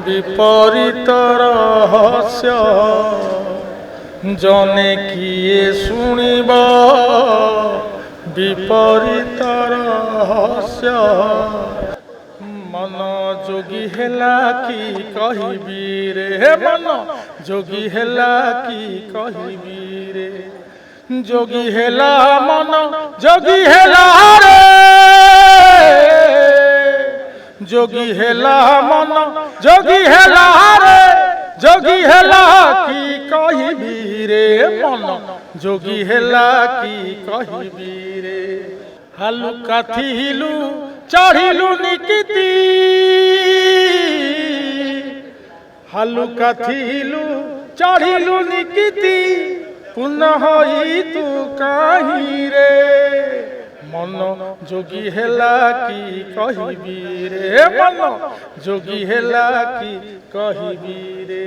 विपरीत रहस्य जने किए शुणिबा विपरीत रहस्य मन जोगी हेला कि कहिबी रे मन जोगी हेला कि कहिबी रे जोगी हेला मन जोगी हेला रे जोगी हेला मन जोगी हेला रे जोगी हेला कि कहिबी रे मन जोगी हेला कि कहिबी रे हालु काथिलु चढ़िलु निकिति हालु काथिलु चढ़िलु निकिति पुनः होई तू कहीं रे मन जोगी हेला कि कहिबी रे मन जोगी हेला कि कहिबी रे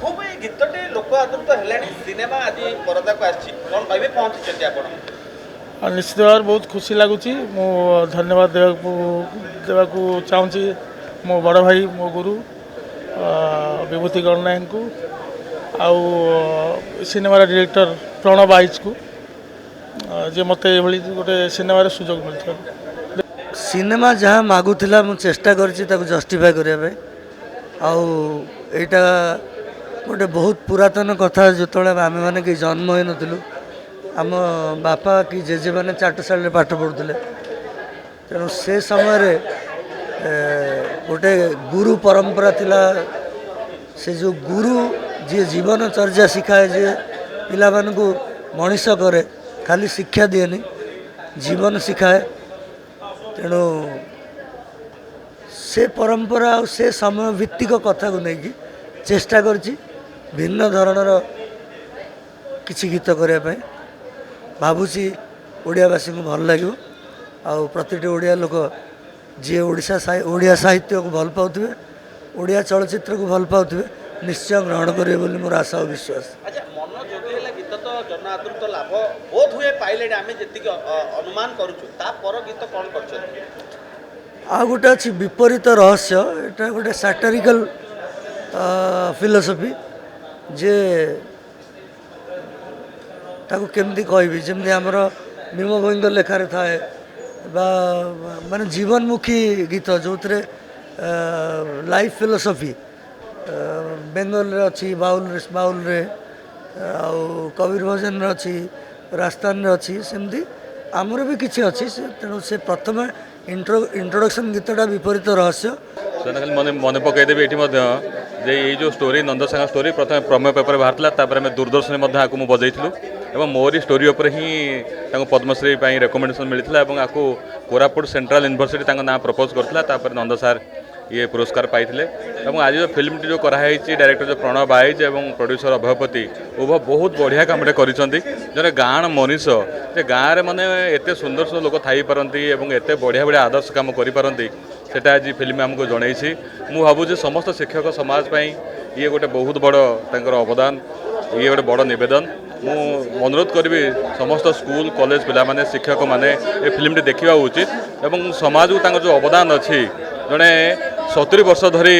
खूब ए गीतटे लोक आदृत हेलानी सिनेमा आज परदा को आछि कोन कहबे पहुंचि आपण निश्चित भाव बहुत खुशी लगुच मु धन्यवाद देवाकू चाहूँगी मो बड़ भाई मो गुरु विभूति गणनायक को आउ सिनेमार डायरेक्टर प्रणव आइज को जे मत गोटे सिनेमार सुजोग मिलता सिनेमा जहाँ मागुला मु चेष्टा कर जस्टिफाई करने आउ एटा गोटे बहुत पुरातन कथा जो आम मैंने कि जन्म हो नथिलु आम बापा कि जेजे मैंने चाटशाला पाठ पढ़ुले तेणु से समय गोटे गुरु परंपरा थिला से जो गुरु जी जीवन चर्या शिखाए जे पिला मानकु मनीष करे खाली शिक्षा दिएनि जीवन शिखाए तेणु से परंपरा से समय भित्तिक कथा को लेकिन चेष्टा करछि भिन्न धरणर किछि गीत करने भावुची ओडियावासी को भल लगे आउ प्रति ओडिया लोक जी ओडिया साहित्य को भल पाउथिबे ओडिया चलचित्र को भल पाउथिबे निश्चय ग्रहण करेंगे बोली मोर आशा और विश्वास। अच्छा मन जोगी हेला गीत तो जन आदृत लाभ बोध हुए पाइले आमे जति अनुमान करूछु ता पर गीत कोन करछन आ गोटे अच्छी विपरीत रहस्य एटा गोटे सैटारिकल फिलोसफी जे ताको केमती कहबी जमती आमर भीम भोईंग लेखार थाए माने जीवनमुखी गीत जो थे लाइफ फिलोसफी बेंगल रे अच्छी बाउल रे आउ कबीर भजन रे अच्छी राजस्थान रे अच्छी सेमती आमर भी किसी अच्छी तेणु से प्रथम इंट्रोडक्शन गीतटा विपरीत रहस्य खाली मन मन पकईदेवी ये ये जो स्टोरी नंदसांग स्टोरी प्रथम प्रमेय पेपर बाहर आम दूरदर्शन में बजाइलु और मोरी स्टोरी उपर ही पद्मश्री रेकमेंडेसन मिलता और आपको कोरापुट सेंट्रल यूनिवर्सिटी ना प्रपोज करता नंद सार ये पुरस्कार पाई आज जो फिल्म जो कराई डायरेक्टर जो प्रणव आइज और प्रोड्यूसर अभयपति उभय बहुत बढ़िया कम करे गाँव मनीष जे गाँव में मानने एत सुंदर सुंदर लोक थी पारती एत बढ़िया बढ़िया आदर्श कम कर आज फिल्म आमको जनई मु भावुँ समस्त शिक्षक समाज ये गोटे बहुत बड़ अवदान ये गोटे बड़ नवेदन मु अनुरोध करी समस्त स्कूल कॉलेज पिला माने शिक्षक माने ये फिल्म देखा उचित एवं समाज को जो अवदान अच्छी जड़े 70 वर्ष धरी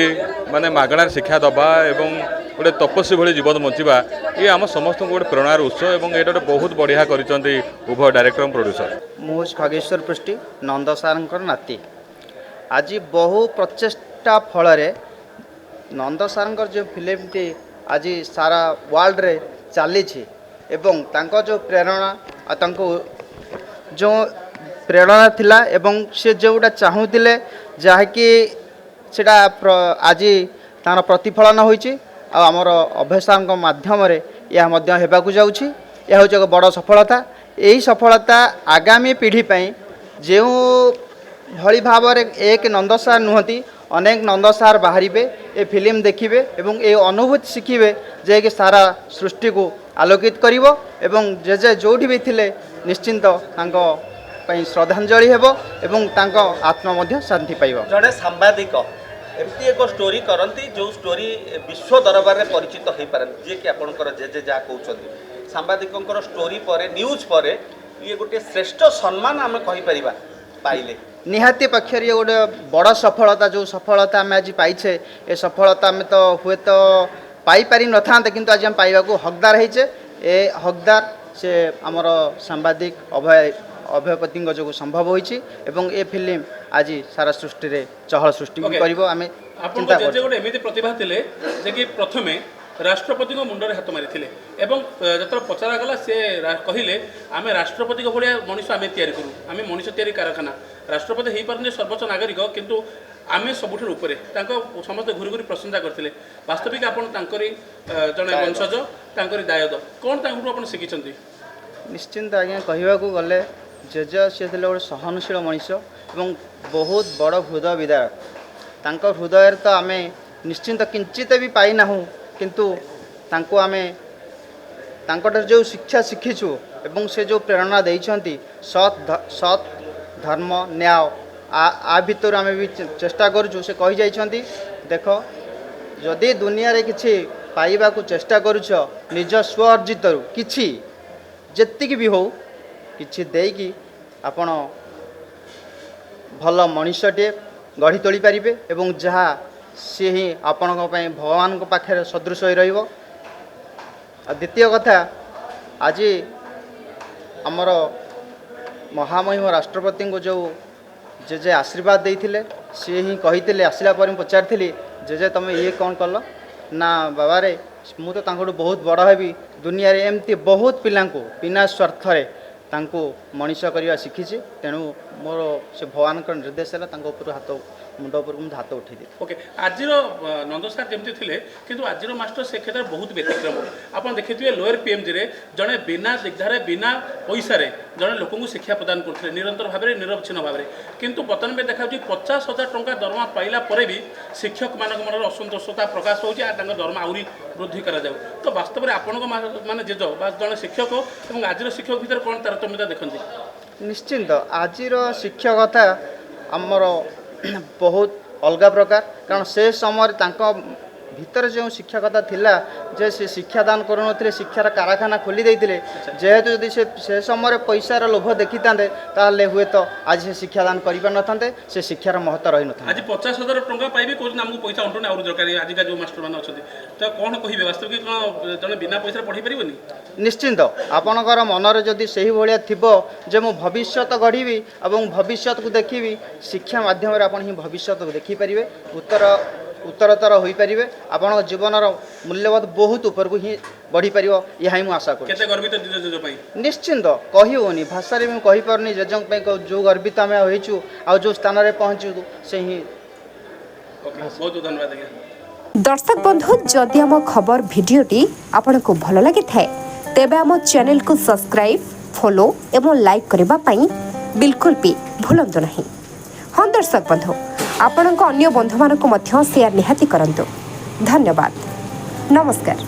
माने मागणार शिक्षा दबा एवं गोटे तपस्वी भली जीवन बंचवा ये आम समस्त गोटे प्रेरणार उत्स और ये बहुत बढ़िया करिसेंती उभय डायरेक्टर और प्रोड्यूसर मु खगेश्वर पृष्टि नंद सार नाती आज बहु प्रचेष्टा फल नंद सार जो फिल्मटी आज सारा वर्ल्ड रे चली एवं तांको जो प्रेरणा जो प्रेरणा थिला एवं से जोटा चाहूले जहाँकि सेटा आज तार प्रतिफलन होइछि आ हमर अभय सार माध्यम यह हेबाकु जाउछि यह हूँ एक बड़ सफलता यही सफलता आगामी पीढ़ी जो भली भाव एक नंद सार नुहति अनेक नंद सार बाहर ए फिल्म देखिए एवं ये अनुभूति शिखिबे जे कि सारा सृष्टि को आलोकित करिवो एवं जे जे जोठी भी थिले निश्चिंत तांको पई श्रद्धांजलि हेबो एवं तांको आत्मा मध्य शांति पाइबो। जड़े सांबादिक एमती एक स्टोरी करती जो स्टोरी विश्व दरबार में परिचित हो पारे जी कि आपंकर जे जे जहाँ कहते सांबादिकों स्टोरी पर न्यूज पर ये गोटे श्रेष्ठ सम्मान आम कहीपर पाइले निहाती पक्षर ये गोटे बड़ सफलता जो सफलता आम आज पाइछे ए सफलता आम तो हुए तो पाई पारि न था किंतु आज हम पाइबा को हकदार होइछे ए हकदार से आमर सांबादिक अभयपति जो संभव होइछि एवं ए फिल्म आज सारा सृष्टि रे चहल सृष्टि करिवो आमे चिंता आपन जे गोटे एमिति प्रतिभा थिले जे कि प्रथमे राष्ट्रपति को मुंडरे हाथ मारी एवं जत पचरा गला से कहले आम राष्ट्रपति को भाया मनीष आम तैयारी करूँ आम मनीष तैयारी कारखाना राष्ट्रपति हो पारे सर्वोच्च नागरिक किंतु आम सबुठ ऊपर समस्त घूरी घूरी प्रशंसा करते वास्तविक आपरी जड़े वंशज तांकरी दायद कौन आप शिखी निश्चिंत आज्ञा कहवाक गले जेज सी गोटे सहनशील मनीष एवं बहुत बड़ हृदय विदायक तांको हृदय तो आम निश्चिंत किंचित भी पाईना किंतु तांको आमे तांकोटर जो शिक्षा शिखीचु एवं से जो प्रेरणा देइछंती सत धर्म न्याय आ भितर आमे भी चेष्टा करूछु से कहि जाइछंती देखो जदि दुनिया रे किछि पाइबा को चेष्टा करूछ निज स्व अर्जित किछि जेतिक भी हो किछि देकी आपण भल मनुष्यटे गढ़ी तोली पारिबे एवं जहाँ सी ही आपण भगवान पाखे सदृश हो रहिबो। द्वितीय कथा आज आमर महामहिम राष्ट्रपति को जो जे आशीर्वाद देइथिले सी ही कही आसला पर पचारि जे तुम ये कौन कल ना बाबा रे मु तो तांको बहुत बड़ हेबी दुनिया रे एमती बहुत पिला बिना स्वार्थ तांको मनीष करवा शिखी तेणु मोर से भगवान निर्देश है हाथ मुंड उपर हाथ उठे ओके आज नंद सार जमती थे किंतु आज मास्टर से क्षेत्र में बहुत व्यतिक्रम आप देखिए लोअर पीएमजी रे जड़े बिना दिग्धारे बिना पैसा जड़े लोक शिक्षा प्रदान करते निरंतर भाव में निरवच्छिन्न भाव में किंतु बर्तमान में देखा 50,000 टंका दरमा पाइला पर भी शिक्षक मान मन असंतोषता प्रकाश होती दरमा आहरी वृद्धि करा तो वास्तव में आपण माने जेज जड़े शिक्षक और आज शिक्षक भितर कौन तारतम्यता देखते निश्चिंत आज शिक्षकता आमर बहुत अलग प्रकार कारण से समय भीतर जो शिक्षकता थिला जे से शिक्षादान करुनथिले शिक्षार कारखाना खोली देइथिले जेहेतु यदि से समय पैसार लोभ देखी ताले हुए तो आज से शिक्षादान करि पार नथांते से शिक्षार महत्व रही नथा आज 50,000 टंका पाइबे कोन हमको पैसा अंटने और दरकार आज का जो मास्टर मान अछथि तो कोन कहिबे वास्तविक कोन जने बिना पैसा पढ़ी परिबनी निश्चिंत आपणकर मनरे जदि सही भलिया थिबो जे मो भविष्यत गढ़ी एवं भविष्यत को देखी शिक्षा माध्यम रे आपण ही भविष्यत को देखि परिबे उत्तरतर हो पारे आपण जीवनर मूल्यबोध बहुत ऊपर को ही बढ़ी पार यह ही आशा कर निश्चिंत कही होनी भाषा मुझे कही पारनी जेजों जो गर्वित आम होइछु आ जो स्थान में पहुँचू से ही बहुत धन्यवाद। दर्शक बंधु जदि आम खबर भिडियोटी आपको भल लगी थाए तेबे आम चैनल को सब्सक्राइब फॉलो एवं लाइक करने पाई बिल्कुल भी भूलंतु नहीं। हाँ दर्शक बंधु आपणक अन्य बंधु मानक मध्य शेयर निहाती करंतु। धन्यवाद। नमस्कार।